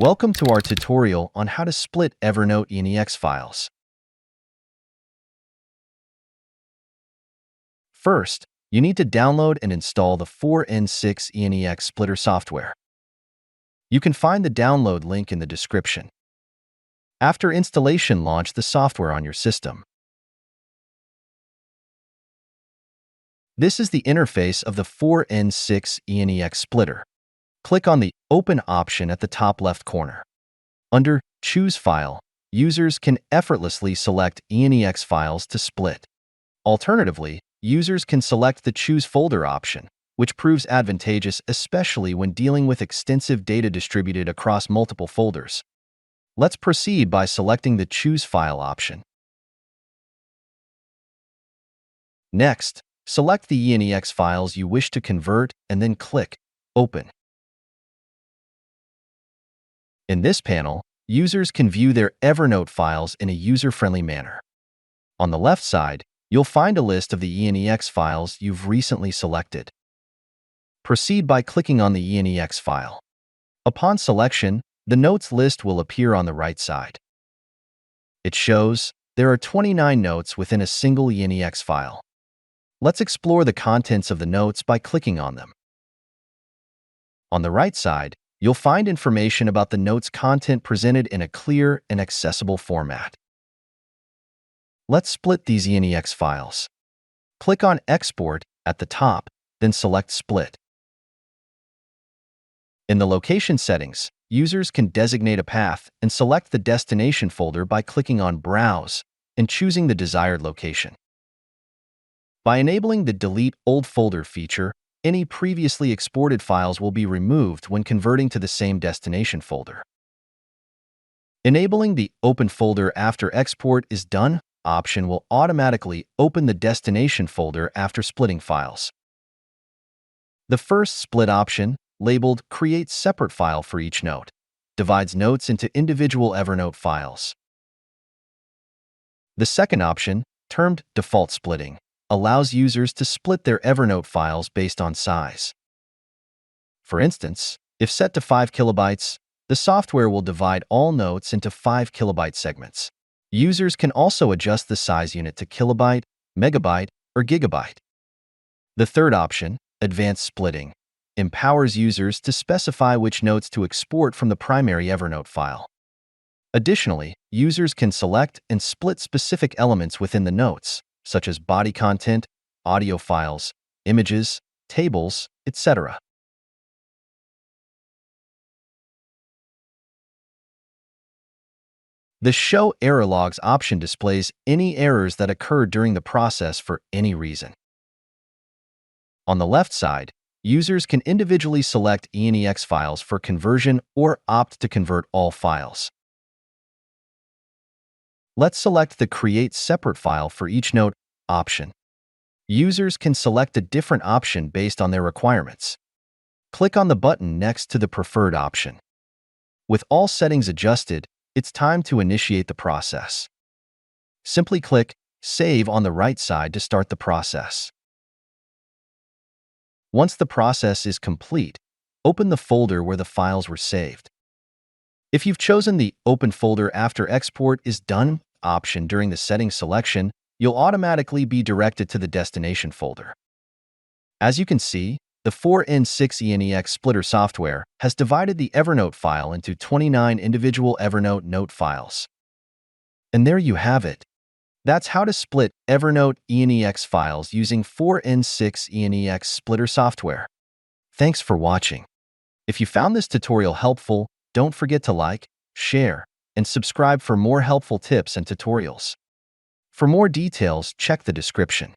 Welcome to our tutorial on how to split Evernote ENEX files. First, you need to download and install the 4N6 ENEX Splitter software. You can find the download link in the description. After installation, launch the software on your system. This is the interface of the 4N6 ENEX Splitter. Click on the Open option at the top left corner. Under Choose File, users can effortlessly select ENEX files to split. Alternatively, users can select the Choose Folder option, which proves advantageous especially when dealing with extensive data distributed across multiple folders. Let's proceed by selecting the Choose File option. Next, select the ENEX files you wish to convert and then click Open. In this panel, users can view their Evernote files in a user-friendly manner. On the left side, you'll find a list of the ENEX files you've recently selected. Proceed by clicking on the ENEX file. Upon selection, the notes list will appear on the right side. It shows there are 29 notes within a single ENEX file. Let's explore the contents of the notes by clicking on them. On the right side, you'll find information about the notes' content presented in a clear and accessible format. Let's split these ENEX files. Click on Export at the top, then select Split. In the location settings, users can designate a path and select the destination folder by clicking on Browse and choosing the desired location. By enabling the Delete Old Folder feature, any previously exported files will be removed when converting to the same destination folder. Enabling the Open Folder After Export is Done option will automatically open the destination folder after splitting files. The first split option, labeled Create Separate File for each note, divides notes into individual Evernote files. The second option, termed Default Splitting, allows users to split their Evernote files based on size. For instance, if set to 5 kilobytes, the software will divide all notes into 5 kilobyte segments. Users can also adjust the size unit to kilobyte, megabyte, or gigabyte. The third option, Advanced Splitting, empowers users to specify which notes to export from the primary Evernote file. Additionally, users can select and split specific elements within the notes, such as body content, audio files, images, tables, etc. The Show Error Logs option displays any errors that occurred during the process for any reason. On the left side, users can individually select ENEX files for conversion or opt to convert all files. Let's select the Create Separate File for each note option. Users can select a different option based on their requirements. Click on the button next to the preferred option. With all settings adjusted, it's time to initiate the process. Simply click Save on the right side to start the process. Once the process is complete, open the folder where the files were saved. If you've chosen the Open Folder After Export is Done option during the settings selection, you'll automatically be directed to the destination folder. As you can see, the 4N6 ENEX Splitter software has divided the Evernote file into 29 individual Evernote note files. And there you have it. That's how to split Evernote ENEX files using 4N6 ENEX Splitter software. Thanks for watching. If you found this tutorial helpful, don't forget to like, share, and subscribe for more helpful tips and tutorials. For more details, check the description.